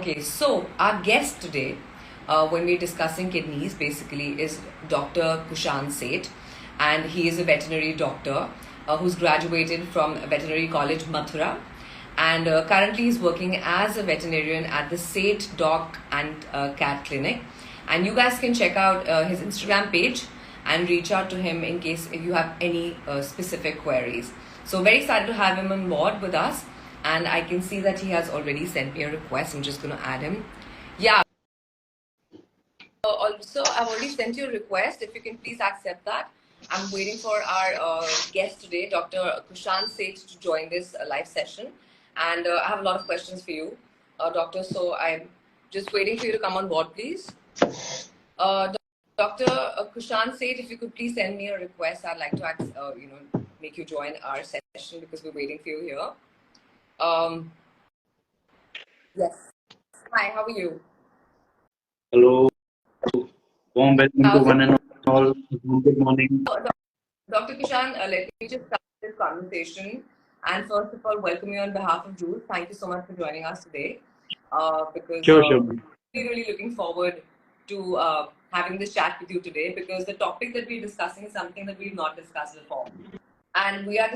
Okay, so our guest today, when we're discussing kidneys, basically is Dr. Kushaan Seth, and he is a veterinary doctor who's graduated from Veterinary College Mathura, and currently he's working as a veterinarian at the Seth Dog and Cat Clinic. And you guys can check out his Instagram page and reach out to him in case if you have any specific queries. So very excited to have him on board with us. And I can see that he has already sent me a request. I'm just going to add him. Yeah. Also, I've already sent you a request. If you can please accept that. I'm waiting for our guest today, Dr. Kushaan Seth, to join this live session. And I have a lot of questions for you, Doctor. So I'm just waiting for you to come on board, please. Dr. Kushaan Seth, if you could please send me a request, I'd like to make you join our session because we're waiting for you here. Yes. Hi, how are you? Hello. Warm welcome to one and all. Good morning. Dr. Kushaan, let me just start this conversation. And first of all, welcome you on behalf of Drools. Thank you so much for joining us today. Because Sure. we're really looking forward to having this chat with you today because the topic that we're discussing is something that we've not discussed before. And we are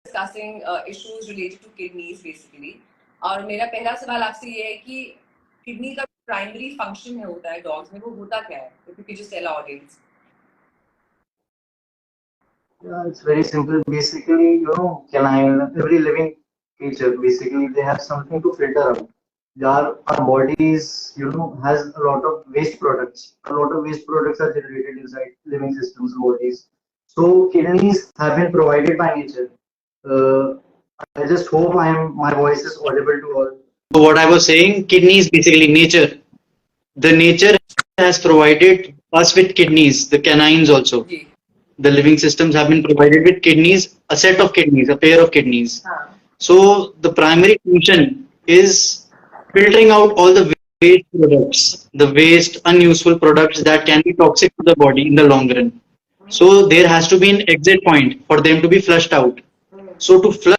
discussing issues related to kidneys basically. और मेरा पहला सवाल आपसे ये है कि kidney का primary function होता है डॉग्स में वो होता क्या है? If you could just tell our audience. Yeah, it's very simple. Basically, canine, every living creature, basically, they have something to filter out. Our bodies, has a lot of waste products. A lot of waste products are generated inside living systems, bodies. So kidneys have been provided by nature. I just hope my voice is audible to all. So what I was saying, kidneys basically nature. The nature has provided us with kidneys, the canines also. The living systems have been provided with kidneys, a set of kidneys, a pair of kidneys. So the primary function is filtering out all the waste products, the waste, unuseful products that can be toxic to the body in the long run. So there has to be an exit point for them to be flushed out. So to flush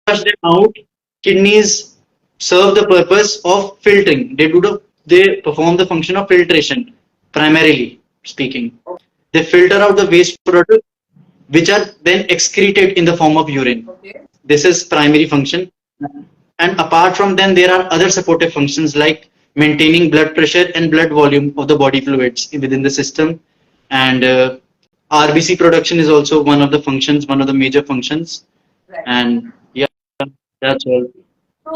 them out, kidneys serve the purpose of filtering. They perform the function of filtration, primarily speaking. They filter out the waste products, which are then excreted in the form of urine. This is primary function. And apart from them, there are other supportive functions like maintaining blood pressure and blood volume of the body fluids within the system. And RBC production is also one of the functions, one of the major functions. Right. And yeah, that's all. So,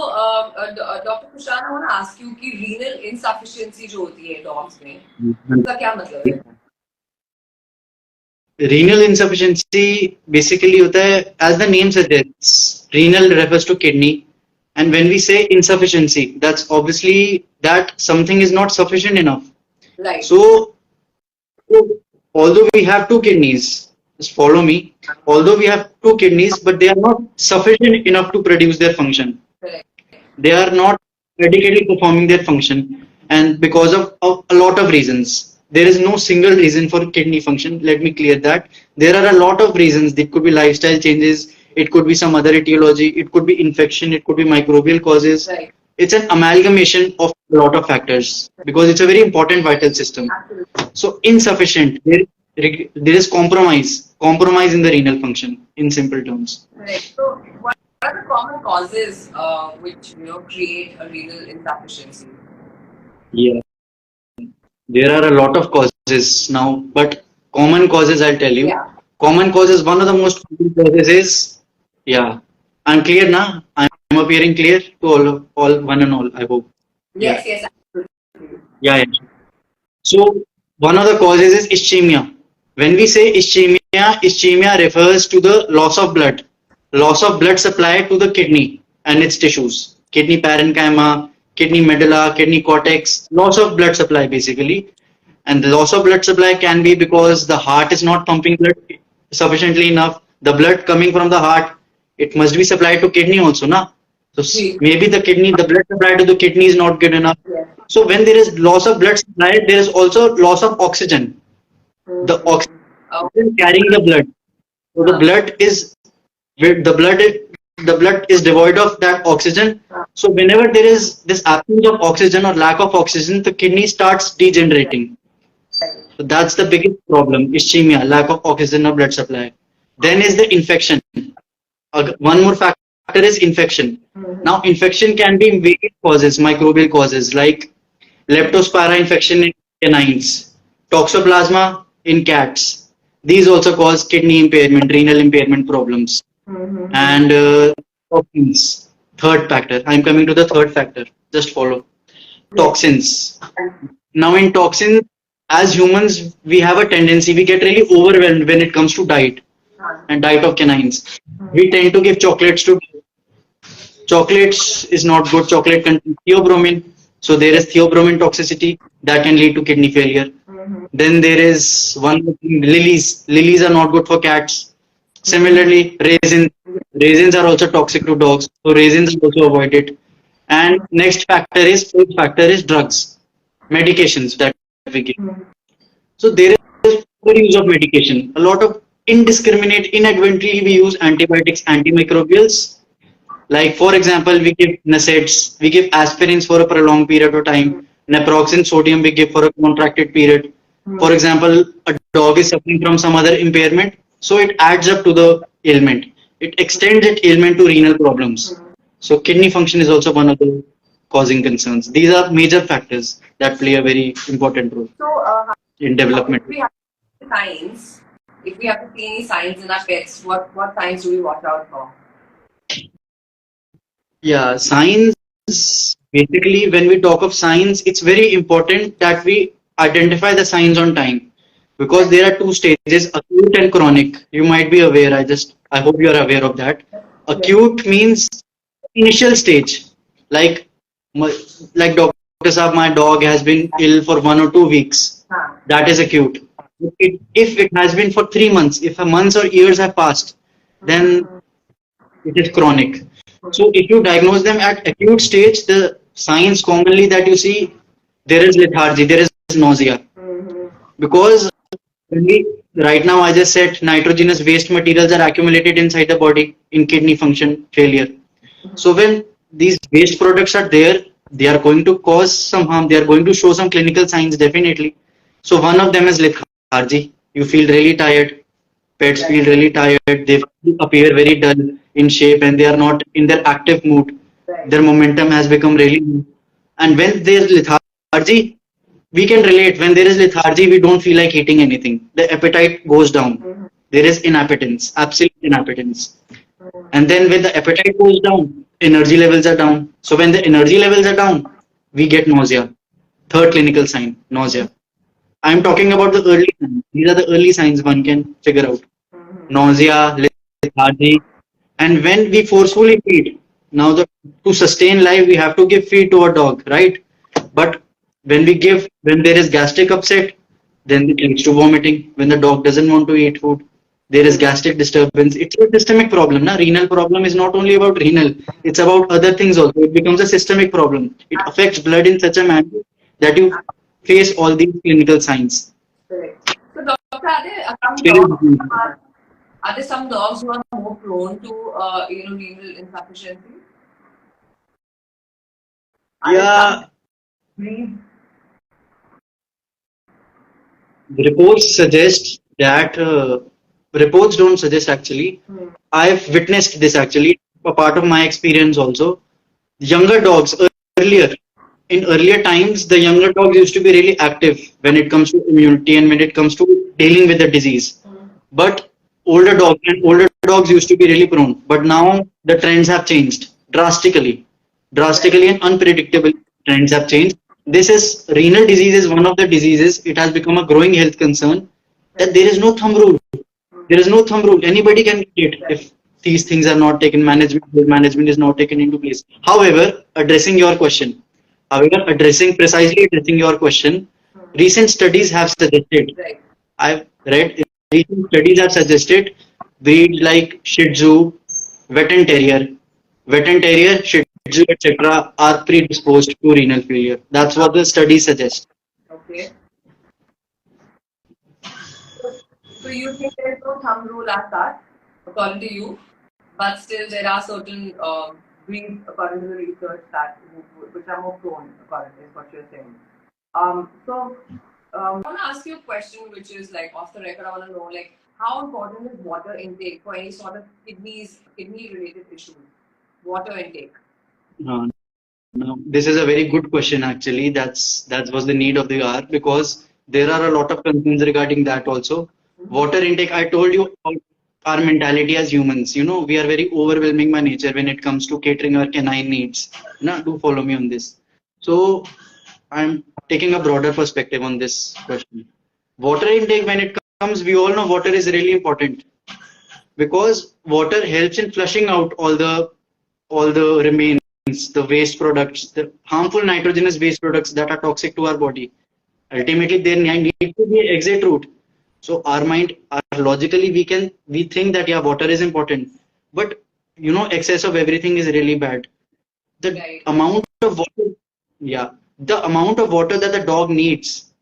Dr. Kushaan, I want to ask you कि renal insufficiency जो होती है dogs में, उसका क्या मतलब है? Renal insufficiency basically होता है, as the name suggests, renal refers to kidney, and when we say insufficiency, that's obviously that something is not sufficient enough. Right. So although we have two kidneys, just follow me. Although we have two kidneys, but they are not sufficient enough to produce their function. Correct. They are not adequately performing their function, and because of a lot of reasons. There is no single reason for kidney function. Let me clear that. There are a lot of reasons. It could be lifestyle changes. It could be some other etiology. It could be infection. It could be microbial causes. Right. It's an amalgamation of a lot of factors because it's a very important vital system. Absolutely. So insufficient. There is compromise in the renal function. In simple terms. Right. So, what are the common causes which create a renal insufficiency? Yeah. There are a lot of causes now, but common causes I'll tell you. Yeah. Common causes, one of the most common causes is, yeah. I'm clear now. I'm appearing clear to all one and all, I hope. Yes, absolutely. Yeah. So one of the causes is ischemia. When we say ischemia refers to the loss of blood supply to the kidney and its tissues, kidney parenchyma, kidney medulla, kidney cortex, loss of blood supply basically. And the loss of blood supply can be because the heart is not pumping blood sufficiently enough. The blood coming from the heart, it must be supplied to kidney also, na? So maybe the blood supply to the kidney is not good enough. Yeah. So when there is loss of blood supply, there is also loss of oxygen. The oxygen carrying the blood. So the blood the blood is devoid of that oxygen. So whenever there is this absence of oxygen or lack of oxygen, the kidney starts degenerating. So that's the biggest problem, ischemia, lack of oxygen or blood supply. Then is the infection. One more factor is infection. Now, infection can be in various causes, microbial causes like leptospira infection in canines, toxoplasma in cats. These also cause kidney impairment, renal impairment problems. And toxins, third factor. I'm coming to the third factor. Just follow. Toxins. Now, in toxins, as humans, we have a tendency, we get really overwhelmed when it comes to diet and diet of canines. We tend to give chocolates to chocolates is not good. Chocolate contains theobromine, so there is theobromine toxicity that can lead to kidney failure. Then there is one more thing, lilies. Lilies are not good for cats. Similarly, raisins. Raisins are also toxic to dogs, so raisins are also avoided. And next factor is fourth factor is drugs, medications that we give. So there is overuse of medication. A lot of indiscriminate, inadvertently we use antibiotics, antimicrobials. Like for example, we give NSAIDs, we give aspirins for a prolonged period of time. Naproxen sodium we give for a contracted period. For example, a dog is suffering from some other impairment, so it adds up to the ailment. It extends its ailment to renal problems. So kidney function is also one of the causing concerns. These are major factors that play a very important role in development. If we have signs, if we have to see any signs in our pets, what signs do we watch out for? Yeah, signs. Basically, when we talk of signs, it's very important that we identify the signs on time because there are two stages, acute and chronic. You might be aware. I hope you are aware of that. Acute means initial stage, like like Doctor Saab, my dog has been ill for 1 or 2 weeks. That is acute. If it has been for 3 months, if a months or years have passed, then it is chronic. So if you diagnose them at acute stage, the signs commonly that you see, there is lethargy, there is nausea. Because right now I just said nitrogenous waste materials are accumulated inside the body in kidney function failure. So when these waste products are there, they are going to cause some harm. They are going to show some clinical signs definitely. So one of them is lethargy. You feel really tired. Pets feel really tired. They appear very dull in shape and they are not in their active mood. Their momentum has become really low. And when there is lethargy, we can relate. When there is lethargy, we don't feel like eating anything. The appetite goes down. There is inappetence, absolute inappetence. And then when the appetite goes down, energy levels are down. So when the energy levels are down, we get nausea. Third clinical sign, nausea. I'm talking about the early signs. These are the early signs one can figure out. Nausea, lethargy, and when we forcefully feed, now to sustain life, we have to give feed to a dog, right? But when there is gastric upset, then it leads to vomiting. When the dog doesn't want to eat food, there is gastric disturbance. It's a systemic problem. Na? Renal problem is not only about renal, it's about other things also. It becomes a systemic problem. It affects blood in such a manner that you face all these clinical signs. Correct. So, doctor, are there some dogs who are more prone to renal insufficiency? Yeah. Reports suggest that reports don't suggest actually. I've witnessed this actually, a part of my experience also. Younger dogs earlier, in earlier times, the younger dogs used to be really active when it comes to immunity and when it comes to dealing with the disease. But older dogs used to be really prone. But now the trends have changed drastically, drastically and unpredictable trends have changed. This is renal disease is one of the diseases. It has become a growing health concern that there is no thumb rule. There is no thumb rule. Anybody can get it if these things are not taken, management is not taken into place. However, precisely addressing your question, recent studies have suggested, I've read, recent studies have suggested breeds like Shih Tzu, Wet and Terrier, Shih Tzu, etc. are predisposed to renal failure. That's what the study suggests. Okay. So you think there is no thumb rule as that, according to you? but still there are certain breeds, according to the research, that which are more prone, according to what you're saying. I want to ask you a question, which is like off the record. I want to know, like, how important is water intake for any sort of kidney-related issues? Water intake. No, no, this is a very good question actually. That was the need of the hour because there are a lot of concerns regarding that also. Water intake, I told you about our mentality as humans. We are very overwhelming by nature when it comes to catering our canine needs. Do follow me on this. So I'm taking a broader perspective on this question. Water intake, when it comes, we all know water is really important because water helps in flushing out all the remains, the waste products, the harmful nitrogenous waste products that are toxic to our body. Ultimately, there need to be an exit route. So our mind, logically, we think that yeah, water is important, but excess of everything is really bad. The amount of water, yeah, the amount of water that the dog needs,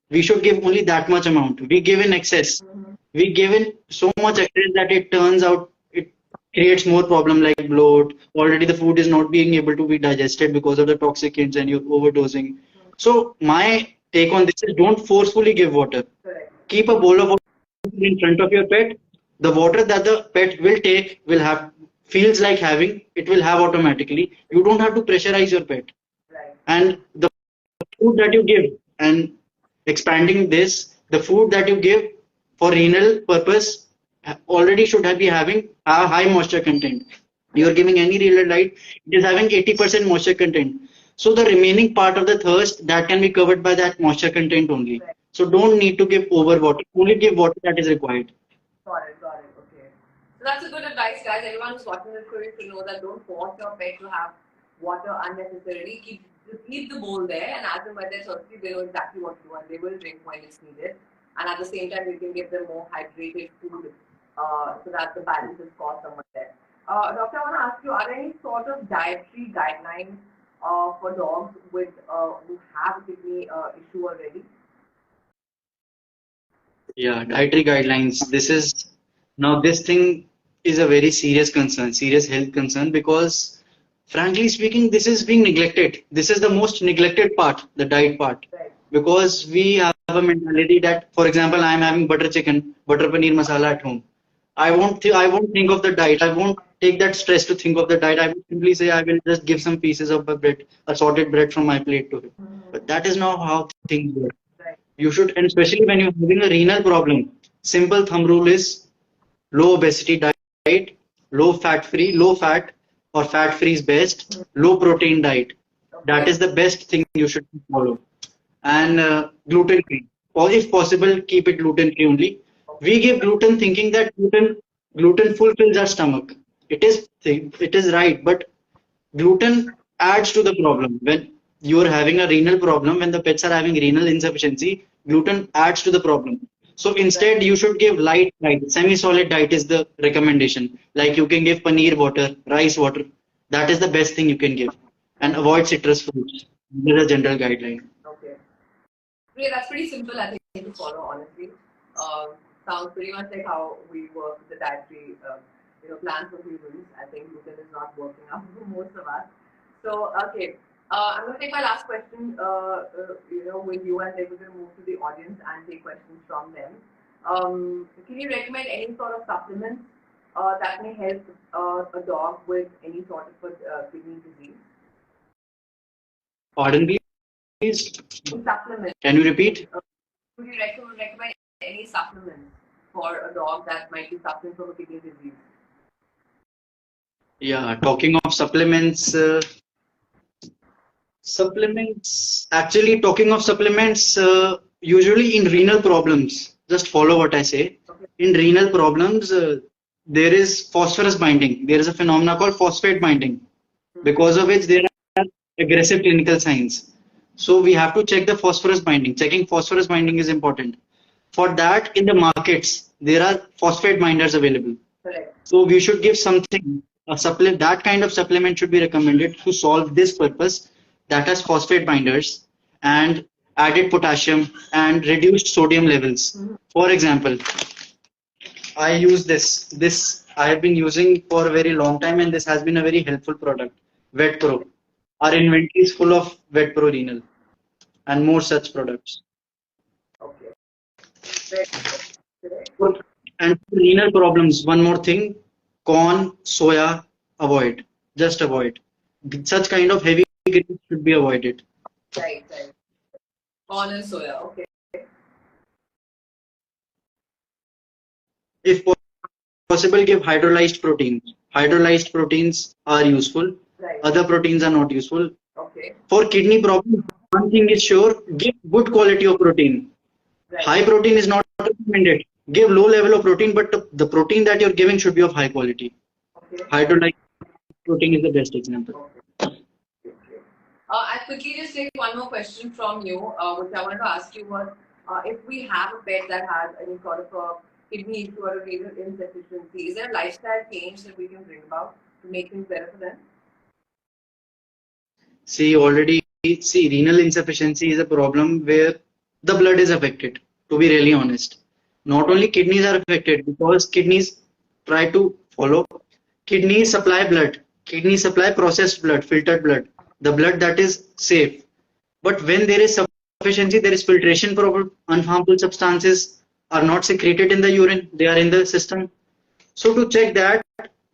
we should give only that much amount. We give in excess. We give in so much excess that it turns out it creates more problem like bloat. Already the food is not being able to be digested because of the toxicants and you're overdosing. So my take on this is don't forcefully give water. Keep a bowl of water in front of your pet. The water that the pet will take will have feels like having, it will have automatically. You don't have to pressurize your pet. And the food that you give, and expanding this, the food that you give for renal purpose already should be having a high moisture content. You are giving any renal diet, it is having 80% moisture content. So the remaining part of the thirst that can be covered by that moisture content only. So don't need to give over water. Only give water that is required. Got it. Okay. So that's a good advice, guys. Anyone who's watching this video to know that don't force your pet to have water unnecessarily. Keep the bowl there, and as and when they're thirsty, they know exactly what to do, and they will drink when it's needed. And at the same time, you can give them more hydrated food so that the balance is caused somewhere there. Doctor, I want to ask you: are there any sort of dietary guidelines for dogs with who have kidney issue already? Yeah, dietary guidelines. This thing is a very serious concern, serious health concern, because frankly speaking, this is being neglected. This is the most neglected part, the diet part, because we have a mentality that, for example, I am having butter chicken, butter paneer masala at home. I won't think of the diet. I won't take that stress to think of the diet. I will simply say I will just give some pieces of bread, assorted bread from my plate to him. But that is not how things work. You should, and especially when you're having a renal problem, simple thumb rule is low obesity diet, low fat or fat free is best, low protein diet. That is the best thing you should follow. And gluten free, or if possible, keep it gluten free only. We give gluten thinking that gluten fulfills our stomach. It is right, but gluten adds to the problem. When you are having a renal problem, when the pets are having renal insufficiency, gluten adds to the problem. So instead, you should give light diet. Semi-solid diet is the recommendation. Like you can give paneer water, rice water. That is the best thing you can give. And avoid citrus fruits. This is a general guideline. Okay. Yeah, that's pretty simple, I think, to follow, honestly. Sounds pretty much like how we work with the dietary plans for humans. I think gluten is not working out for most of us. So, okay. I'm going to take my last question, with you, and then we're going to move to the audience and take questions from them. Can you recommend any sort of supplements that may help a dog with any sort of kidney disease? Pardon, please? Supplements. Can you repeat? Would you recommend any supplements for a dog that might be suffering from a kidney disease? Yeah, talking of supplements, actually talking of supplements, usually in renal problems, just follow what I say. Okay. In renal problems, there is phosphorus binding. There is a phenomena called phosphate binding, because of which there are aggressive clinical signs. So we have to check the phosphorus binding. Checking phosphorus binding is important. For that, in the markets, there are phosphate binders available. Correct. So we should give something, a supplement, that kind of supplement should be recommended to solve this purpose, that has phosphate binders and added potassium and reduced sodium levels. For example, I use this I have been using for a very long time, and this has been a very helpful product. Vet Pro. Our inventory is full of Vet Pro Renal and more such products. Okay. Very good. And for renal problems, one more thing: corn, soya, avoid. Just avoid. Such kind of heavy grains should be avoided. Right, right. Corn and soya. Okay. If possible, give hydrolyzed proteins. Hydrolyzed proteins are useful. Right. Other proteins are not useful. Okay. For kidney problems, one thing is sure: give good quality of protein. Right. High protein is not recommended. Give low level of protein, but the protein that you're giving should be of high quality. Okay. Hydrolyzed protein is the best example. Okay. I'll quickly just take one more question from you, which I wanted to ask you was, if we have a pet that has any sort of a kidney issue or a renal insufficiency, is there a lifestyle change that we can bring about to make things better for them? See, renal insufficiency is a problem where the blood is affected, to be really honest. Not only kidneys are affected because kidneys try to follow. Kidneys supply blood. Kidneys supply processed blood, filtered blood, the blood that is safe. But when there is sufficiency, there is filtration problem. Unharmful substances are not secreted in the urine, they are in the system. So to check that,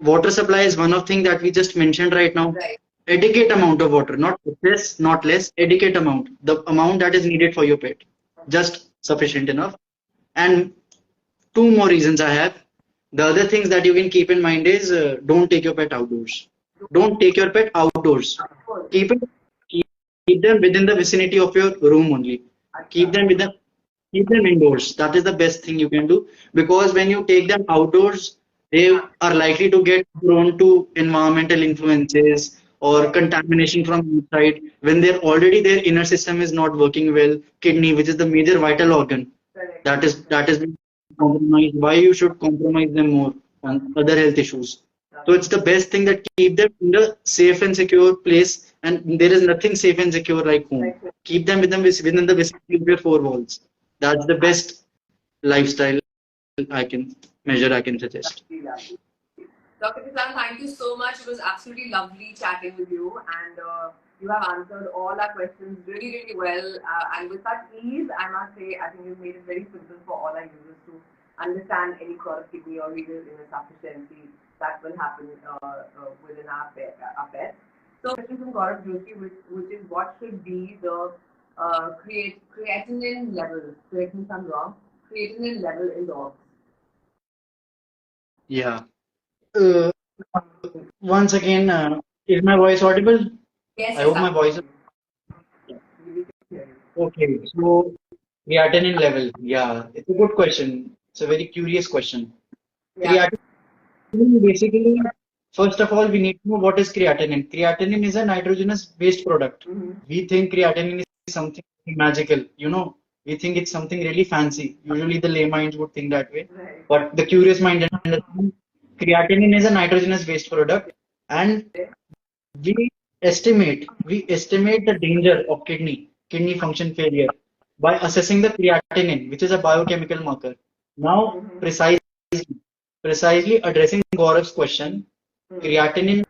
water supply is one of thing that we just mentioned right now. Right. Adequate amount of water, not less, not less, adequate amount, the amount that is needed for your pet, just sufficient enough. And two more reasons I have. The other things that you can keep in mind is don't take your pet outdoors. Don't take your pet outdoors. Keep it, keep them within the vicinity of your room only. Keep them with them, keep them indoors. That is the best thing you can do because when you take them outdoors, they are likely to get prone to environmental influences or contamination from inside. When they're already their inner system is not working well, kidney, which is the major vital organ, that is being compromised. Why you should compromise them more on other health issues? So it's the best thing that keep them in a safe and secure place. And there is nothing safe and secure like home. Keep them within the vicinity of your four walls. That's the best lifestyle I can measure. I can suggest. Dr. Kushaan, thank you so much. It was absolutely lovely chatting with you, and you have answered all our questions really, really well. And with such ease, I must say, I think you've made it very simple for all our users to understand any sort of kidney or renal insufficiency that will happen within our pets. So, question from Gaurav Joshi, which is what should be the creatinine level? Correct me if I'm wrong. Creatinine level in dogs. Yeah. Once again, is my voice audible? Yes, I hope my voice is okay. So creatinine level, yeah, it's a good question. It's a very curious question. Yeah. Creatinine basically, first of all, we need to know what is creatinine. Creatinine is a nitrogenous based product. We think creatinine is something magical, we think it's something really fancy. Usually the lay minds would think that way. Right. But the curious mind understands creatinine is a nitrogenous based product and we we estimate the danger of kidney function failure by assessing the creatinine, which is a biochemical marker. Now, precisely addressing Gaurav's question, creatinine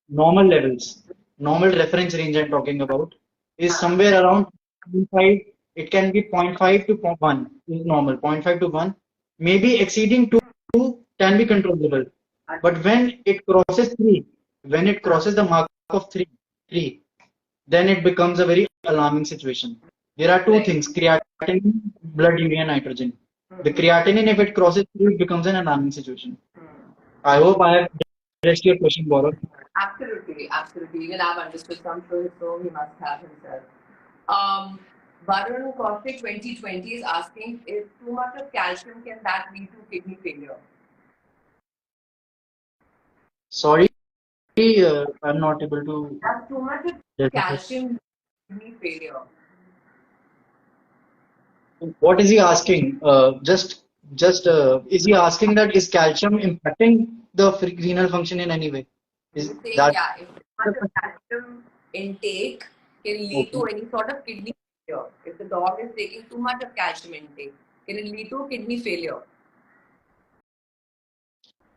normal levels, normal reference range I'm talking about, is somewhere around 0.5. It can be 0.5 to 1 is normal, 0.5 to 1. Maybe exceeding 2 can be controllable. But when it crosses 3, when it crosses the mark of 3, then it becomes a very alarming situation. There are two things: creatinine, blood urea, nitrogen. The creatinine, if it crosses 3, it becomes an alarming situation. I hope I have addressed your question, Gaurav. Absolutely, absolutely. Even I've understood some truth, so he must have himself. Varun Kaushik 2020 is asking, if too much of calcium can that lead to kidney failure? Sorry, I'm not able to. Does too much of calcium kidney failure? What is he asking? Just is he asking that is calcium impacting the renal function in any way? Is He's saying, that yeah, if too much of calcium intake can lead to any sort of kidney failure. If the dog is taking too much of calcium intake, can it lead to kidney failure?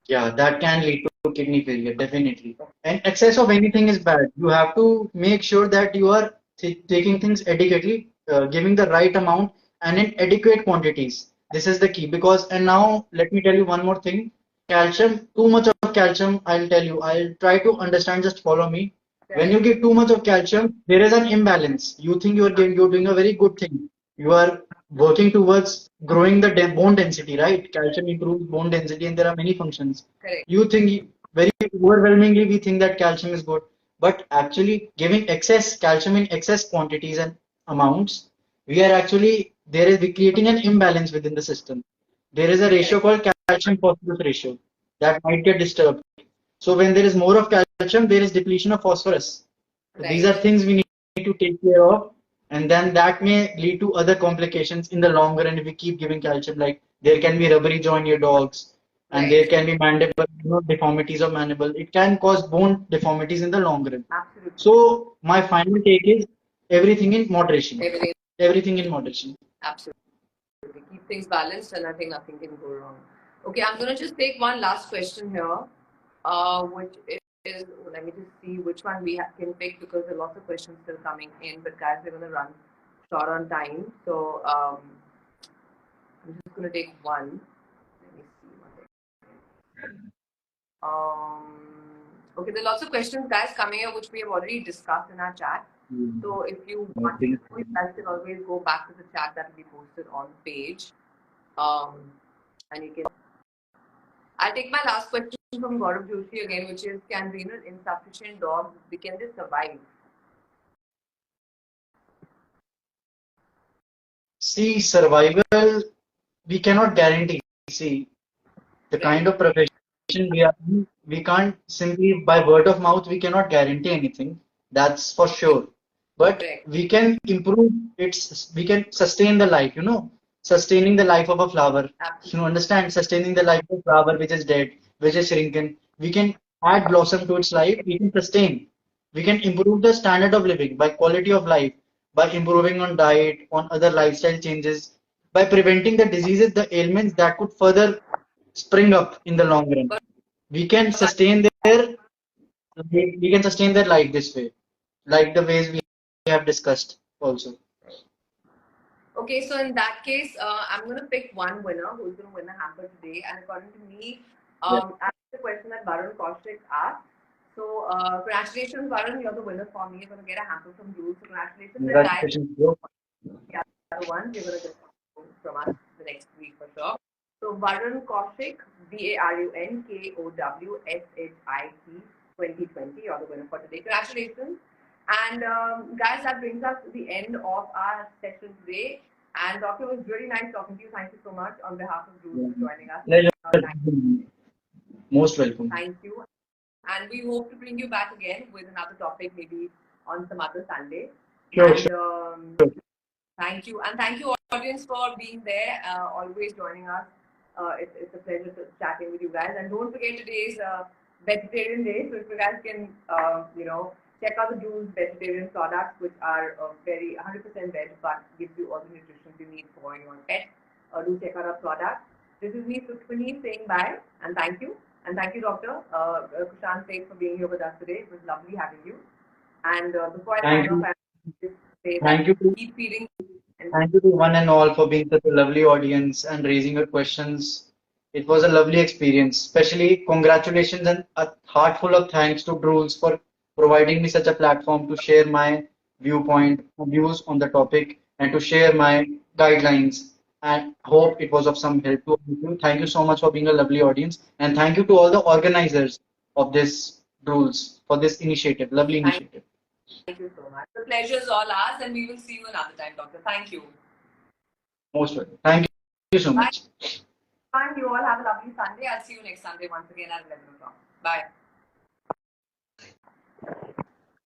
Yeah, that can lead to kidney failure, definitely. And excess of anything is bad. You have to make sure that you are taking things adequately, giving the right amount and in adequate quantities. This is the key because, and now let me tell you one more thing. Calcium, too much of calcium, I'll tell you, I'll try to understand, just follow me. When you give too much of calcium, there is an imbalance. You think you're doing a very good thing. You are working towards growing the bone density, right? Calcium improves bone density, and there are many functions. Correct. You think very overwhelmingly we think that calcium is good, but actually giving excess calcium in excess quantities and amounts, we are actually we're creating an imbalance within the system. There is a ratio called calcium phosphorus ratio that might get disturbed. So when there is more of calcium, there is depletion of phosphorus. So these are Right. things we need to take care of, and then that may lead to other complications in the long run if we keep giving calcium. Like there can be rubbery jaw in your dogs, and there Right. can be mandible, deformities of mandible. It can cause bone deformities in the long run. Absolutely. So my final take is everything in moderation. Everything. Everything in moderation. Absolutely. Keep things balanced, and I think nothing can go wrong. Okay, I'm gonna just take one last question here, which is, let me just see which one we can pick because there are lots of questions still coming in. But guys, we're gonna run short on time, so I'm just gonna take one. Let me see one second. Okay, there are lots of questions, guys, coming here, which we have already discussed in our chat. So if you want to, you guys can always go back to the chat that will be posted on the page. And you can. I'll take my last question from Gaurav Joshi again, which is: can renal insufficient dogs can they survive? See, survival we cannot guarantee. See, the kind of profession we are in, we can't simply by word of mouth, we cannot guarantee anything. That's for sure. But we can improve we can sustain the life, sustaining the life of a flower. You understand? Sustaining the life of a flower which is dead, which is shrinking. We can add blossom to its life, we can sustain. We can improve the standard of living by quality of life, by improving on diet, on other lifestyle changes, by preventing the diseases, the ailments that could further spring up in the long run. We can sustain their life this way, like the ways we have discussed also. Okay, so in that case, I'm going to pick one winner who's going to win a hamper today. And according to me, that's the question that Varun Kaushik asked. So, congratulations, Varun, you're the winner for me. You're going to get a hamper from Drools. So, congratulations, and guys, the other ones you're going to get from us the next week for sure. So, Varun Kaushik, VARUNKOWSHIT 2020, you're the winner for today. Congratulations. And guys, that brings us to the end of our session today. And Doctor, it was really nice talking to you. Thank you so much on behalf of Drools for joining us. Most welcome. Thank you. And we hope to bring you back again with another topic, maybe on some other Sunday. Sure, and sure. Thank you. And thank you, audience, for being there, always joining us. It's a pleasure chatting with you guys. And don't forget today's vegetarian day. So if you guys can, check out the Drools vegetarian products, which are very 100% veg, but gives you all the nutrition you need for your pet. Do check out our products. This is me, Sukhmani, saying bye and thank you. And thank you, Dr. Kushaan Seth, for being here with us today. It was lovely having you. And before I sign off, I just say that keep feeding. Thank you to one and all for being such a lovely audience and raising your questions. It was a lovely experience. Especially congratulations and a heart full of thanks to Drools for providing me such a platform to share my viewpoint, views on the topic, and to share my guidelines. And hope it was of some help to you. Thank you so much for being a lovely audience, and thank you to all the organizers of this Drools for this initiative, lovely initiative. Thank you so much. The pleasure is all ours, and we will see you another time, Doctor. Thank you. Most welcome. Thank you so much. Bye. You all have a lovely Sunday. I'll see you next Sunday once again at 11 o'clock. Bye.